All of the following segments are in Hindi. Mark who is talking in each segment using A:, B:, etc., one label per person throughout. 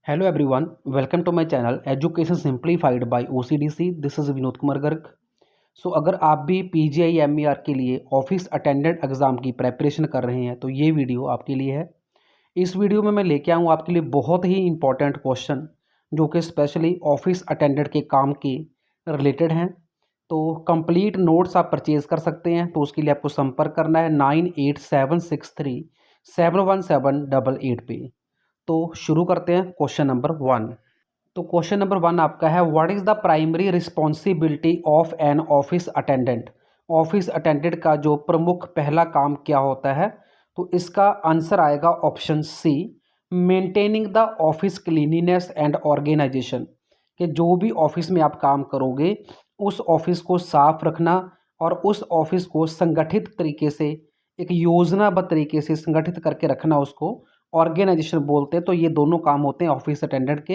A: Hello everyone, welcome to my channel education simplified by OCDC. This is Vinod Kumar Garg. अगर आप भी पीजीआई एमईआर के लिए ऑफिस अटेंडेंट एग्ज़ाम की प्रेपरेशन कर रहे हैं तो ये वीडियो आपके लिए है। इस वीडियो में मैं लेके आऊँ आपके लिए बहुत ही इंपॉर्टेंट क्वेश्चन जो कि स्पेशली ऑफिस अटेंडेंट के काम के रिलेटेड हैं। तो कंप्लीट नोट्स आप परचेज़ कर सकते हैं। तो उसके लिए आपको संपर्क करना है 9876371788 पे। तो शुरू करते हैं क्वेश्चन नंबर 1। तो क्वेश्चन नंबर 1 आपका है, what is the primary responsibility of an office attendant. Office attendant का जो प्रमुख पहला काम क्या होता है। तो इसका आंसर आएगा option C, maintaining the office cleanliness and organization. कि जो भी ऑफिस में आप काम करोगे उस ऑफिस को साफ रखना और उस ऑफिस को संगठित तरीके से, एक योजनाबद्ध तरीके से संगठित करके रखना, उसको ऑर्गेनाइजेशन बोलते हैं। तो ये दोनों काम होते हैं ऑफिस अटेंडेंट के,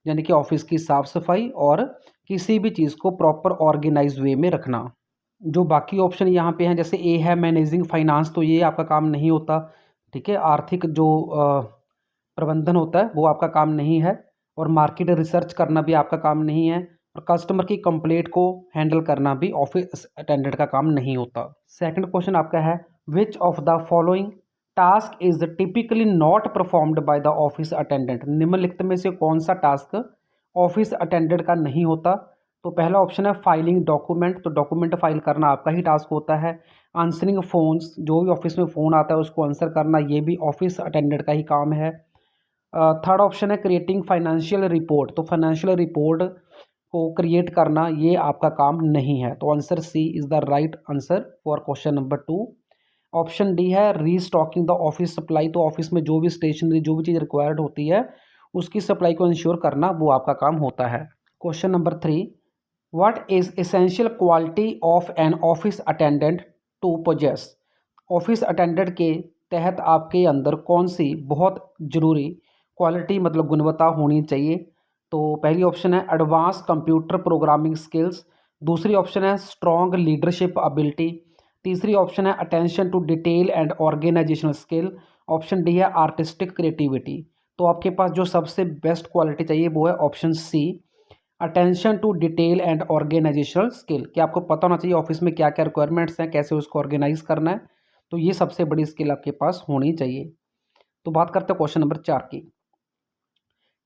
A: यानी कि ऑफिस की साफ सफाई और किसी भी चीज़ को प्रॉपर ऑर्गेनाइज वे में रखना। जो बाकी ऑप्शन यहाँ पे हैं, जैसे ए है मैनेजिंग फाइनेंस, तो ये आपका काम नहीं होता। ठीक है, आर्थिक जो प्रबंधन होता है वो आपका काम नहीं है। और मार्केट रिसर्च करना भी आपका काम नहीं है। और कस्टमर की कंप्लेंट को हैंडल करना भी ऑफिस अटेंडेंट का काम नहीं होता। सेकंड क्वेश्चन आपका है, which of the following task is typically not performed by the office attendant. निम्नलिखित में से कौन सा टास्क ऑफिस अटेंडेंट का नहीं होता। तो पहला ऑप्शन है फाइलिंग डॉक्यूमेंट, तो डॉक्यूमेंट फाइल करना आपका ही टास्क होता है। आंसरिंग फोन्स, जो भी ऑफिस में फ़ोन आता है उसको आंसर करना, ये भी ऑफिस अटेंडेंट का ही काम है। थर्ड ऑप्शन है क्रिएटिंग फाइनेंशियल रिपोर्ट, तो फाइनेंशियल रिपोर्ट को क्रिएट करना ये आपका काम नहीं है। तो answer C is the right answer for question number 2। Option D है रीस्टॉकिंग द ऑफिस सप्लाई, तो ऑफिस में जो भी स्टेशनरी, जो भी चीज़ रिक्वायर्ड होती है उसकी सप्लाई को इंश्योर करना वो आपका काम होता है। Question number 3, what is essential quality of an office attendant to possess. Office attendant के तहत आपके अंदर कौन सी बहुत ज़रूरी क्वालिटी, मतलब गुणवत्ता होनी चाहिए। तो पहली ऑप्शन है एडवांस कंप्यूटर प्रोग्रामिंग स्किल्स, दूसरी ऑप्शन है स्ट्रॉन्ग लीडरशिप एबिलिटी, तीसरी ऑप्शन है attention to detail and organizational skill, option D है आर्टिस्टिक क्रिएटिविटी। तो आपके पास जो सबसे बेस्ट क्वालिटी चाहिए वो है option C, attention to detail and organizational skill. कि आपको पता होना चाहिए ऑफिस में क्या क्या रिक्वायरमेंट्स हैं, कैसे उसको ऑर्गेनाइज करना है। तो ये सबसे बड़ी स्किल आपके पास होनी चाहिए। तो बात करते हैं क्वेश्चन नंबर 4 की।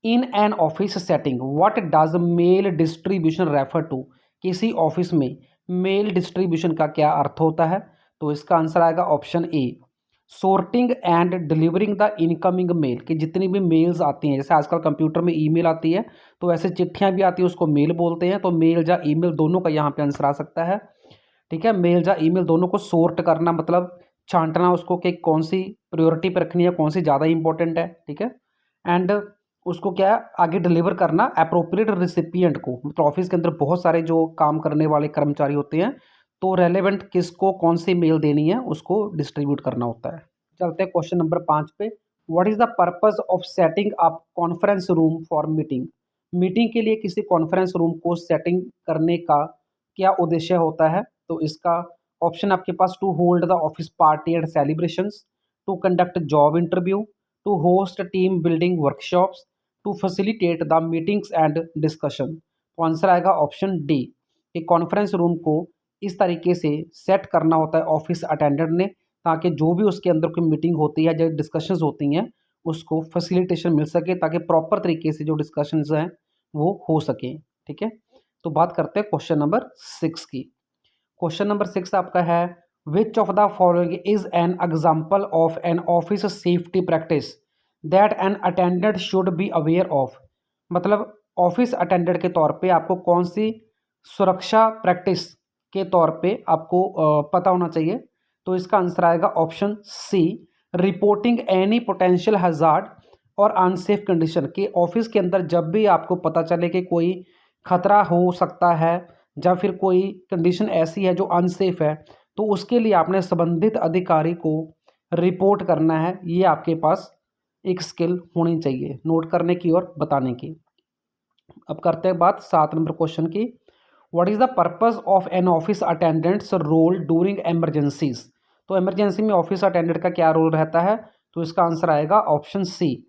A: In an office setting what does mail distribution refer to. किसी ऑफिस में मेल डिस्ट्रीब्यूशन का क्या अर्थ होता है। तो इसका आंसर आएगा option A, sorting and delivering the incoming mail. कि जितनी भी मेल्स आती हैं, जैसे आजकल कंप्यूटर में ईमेल आती है तो ऐसे चिट्ठियां भी आती है, उसको मेल बोलते हैं। तो मेल या ईमेल दोनों का यहाँ पे आंसर आ सकता है। ठीक है, मेल या ईमेल दोनों को सोर्ट करना, मतलब छांटना उसको कि कौन सी प्रायोरिटी पर रखनी है, कौन सी ज़्यादा इंपॉर्टेंट है। ठीक है, एंड उसको क्या है आगे डिलीवर करना अप्रोप्रिएट रिसिपिएंट को। मतलब ऑफिस के अंदर बहुत सारे जो काम करने वाले कर्मचारी होते हैं, तो रेलेवेंट किसको कौन सी मेल देनी है उसको डिस्ट्रीब्यूट करना होता है। चलते हैं क्वेश्चन नंबर 5 पे। What is the purpose of setting up conference room for meeting. Meeting के लिए किसी कॉन्फ्रेंस रूम को सेटिंग करने का क्या उद्देश्य होता है। तो इसका ऑप्शन आपके पास, to hold the office party and celebrations, to conduct job interview, to host team building workshops, to facilitate the meetings and discussion. तो आंसर आएगा ऑप्शन डी, कि कॉन्फ्रेंस रूम को इस तरीके से सेट करना होता है ऑफिस अटेंडेंट ने, ताकि जो भी उसके अंदर कोई मीटिंग होती है, जो डिस्कशंस होती हैं, उसको फैसिलिटेशन मिल सके, ताकि प्रॉपर तरीके से जो डिस्कशंस हैं वो हो सके। ठीक है, तो बात करते हैं क्वेश्चन नंबर 6 की। क्वेश्चन नंबर 6 आपका है, which of the following is an example of an office safety practice that an attendant should be aware of. मतलब ऑफिस अटेंडेंट के तौर पे आपको कौन सी सुरक्षा प्रैक्टिस के तौर पे आपको पता होना चाहिए। तो इसका आंसर आएगा option C, reporting any potential hazard और अनसेफ कंडीशन। कि ऑफिस के अंदर जब भी आपको पता चले कि कोई खतरा हो सकता है या फिर कोई कंडीशन ऐसी है जो अनसेफ है, तो उसके लिए आपने संबंधित अधिकारी को रिपोर्ट करना है। ये आपके पास एक स्किल होनी चाहिए नोट करने की और बताने की। अब करते हैं बात 7 नंबर क्वेश्चन की। What is the purpose of an office attendant's role during emergencies. तो इमरजेंसी में ऑफिस अटेंडेंट का क्या रोल रहता है। तो इसका आंसर आएगा option C,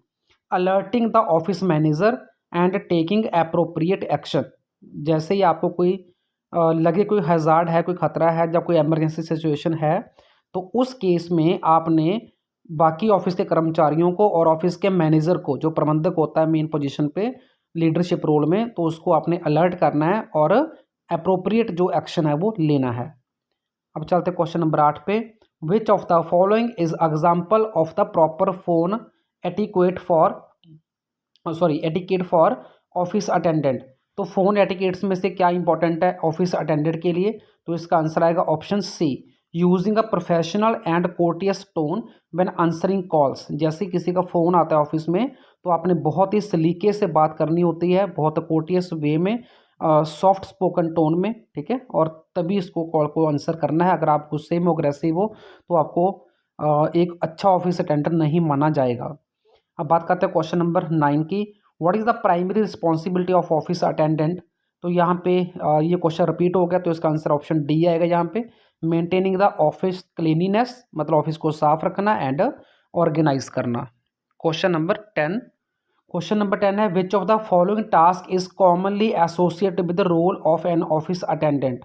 A: alerting the office manager and taking appropriate action. जैसे ही आपको कोई लगे कोई हज़ार्ड है, कोई ख़तरा है या कोई इमरजेंसी सिचुएशन है, तो उस केस में आपने बाकी ऑफिस के कर्मचारियों को और ऑफिस के मैनेजर को, जो प्रबंधक होता है मेन पोजीशन पे लीडरशिप रोल में, तो उसको आपने अलर्ट करना है और अप्रोप्रिएट जो एक्शन है वो लेना है। अब चलते क्वेश्चन नंबर 8 पे। Which of the following is example of the proper phone etiquette for etiquette for office attendant. तो फ़ोन एटिकेट्स में से क्या इंपॉर्टेंट है ऑफिस अटेंडेंट के लिए? तो इसका आंसर आएगा option C, using a professional and courteous tone when answering calls. जैसे किसी का फ़ोन आता है ऑफिस में, तो आपने बहुत ही सलीके से बात करनी होती है, बहुत कोर्टियस वे में, सॉफ्ट स्पोकन टोन में, ठीक है, और तभी इसको कॉल को आंसर करना है। अगर आप गुस्से में अग्रेसिव हो तो आपको एक अच्छा ऑफिस अटेंडेंट नहीं माना जाएगा। अब बात करते हैं क्वेश्चन नंबर 9 की। What is the primary responsibility of office attendant? तो यहाँ पे ये क्वेश्चन रिपीट हो गया, तो इसका आंसर ऑप्शन डी आएगा यहाँ पे। मेंटेनिंग द ऑफिस क्लीनिनेस, मतलब ऑफिस को साफ रखना एंड ऑर्गेनाइज करना। Question number 10। क्वेश्चन नंबर 10 है, which of the following task is commonly associated with the role of an office attendant?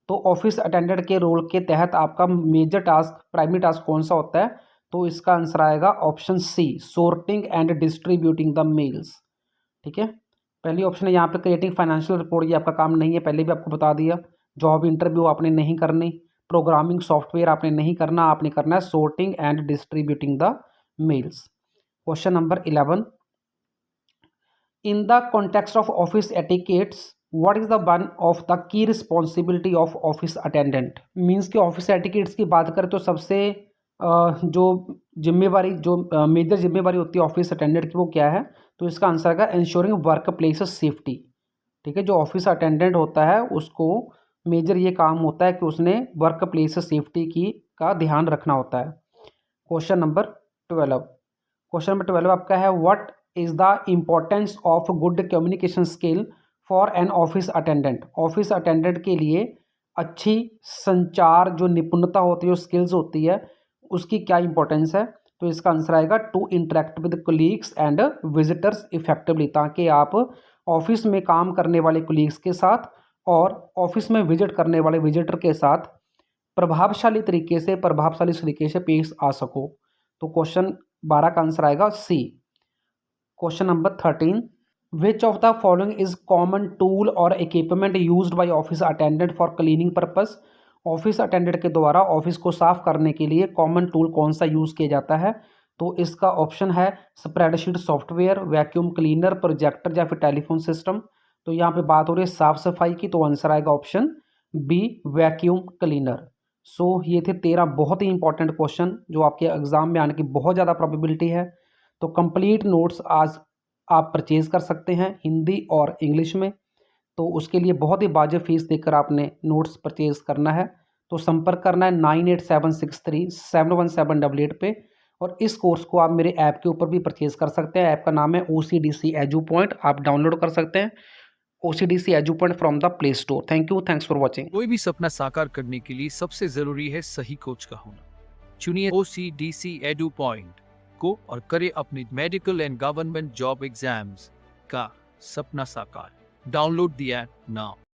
A: तो ऑफिस अटेंडेंट के रोल के तहत आपका मेजर टास्क, प्राइमरी टास्क कौन सा होता है? तो इसका आंसर आएगा option C, sorting and distributing the mails. ठीक है, पहली ऑप्शन है यहाँ पे क्रिएटिंग फाइनेंशियल रिपोर्ट, ये आपका काम नहीं है, पहले भी आपको बता दिया। जॉब इंटरव्यू आपने नहीं करनी, प्रोग्रामिंग सॉफ्टवेयर आपने नहीं करना, आपने करना है sorting and distributing the mails. Question number 11, in the context of office etiquettes what is the one of the key responsibility of office attendant? Means कि ऑफिस एटिकेट्स की बात करें तो सबसे जो जिम्मेवारी, जो मेजर जिम्मेवारी होती है ऑफिस अटेंडेंट की, वो क्या है? तो इसका आंसर आएगा इंश्योरिंग वर्क प्लेस सेफ्टी। ठीक है, जो ऑफिस अटेंडेंट होता है उसको मेजर ये काम होता है कि उसने वर्क प्लेस सेफ्टी की का ध्यान रखना होता है। Question number 12। क्वेश्चन नंबर 12 आपका है, what is the importance of good communication skill for an office attendant? Office attendant के लिए अच्छी संचार जो निपुणता होती है, जो स्किल्स होती है, उसकी क्या इंपॉर्टेंस है? तो इसका आंसर आएगा to interact with colleagues and visitors effectively, ताकि आप ऑफिस में काम करने वाले कोलीग्स के साथ और ऑफिस में विजिट करने वाले विजिटर के साथ प्रभावशाली तरीके से पेश आ सको। तो क्वेश्चन 12 का आंसर आएगा C. Question number 13, which of the following is common tool और equipment used by office attendant for cleaning purpose? Office attendant के द्वारा ऑफिस को साफ करने के लिए कॉमन टूल कौन सा यूज़ किया जाता है? तो इसका ऑप्शन है spreadsheet software, vacuum cleaner, projector या फिर टेलीफोन सिस्टम। तो यहाँ पे बात हो रही है साफ सफाई की, तो आंसर आएगा ऑप्शन बी, वैक्यूम क्लीनर। सो ये थे 13 बहुत ही इंपॉर्टेंट क्वेश्चन जो आपके एग्जाम में आने की बहुत ज़्यादा प्रोबेबिलिटी है। तो कंप्लीट नोट्स आज आप परचेज कर सकते हैं हिंदी और इंग्लिश में। तो उसके लिए बहुत ही वाजिब फीस देकर आपने नोट्स परचेज करना है। तो संपर्क करना है 9876371788 पे। और इस कोर्स को आप मेरे ऐप के ऊपर भी परचेज कर सकते हैं। ऐप का नाम है OCDC एजू पॉइंट, आप डाउनलोड कर सकते हैं OCDC edu point from the play store. Thank you, thanks for watching.
B: कोई भी सपना साकार करने के लिए सबसे जरूरी है सही कोच का होना। चुनिए OCDC एडू पॉइंट को और करें अपनी medical and government job exams का सपना साकार। Download the app now.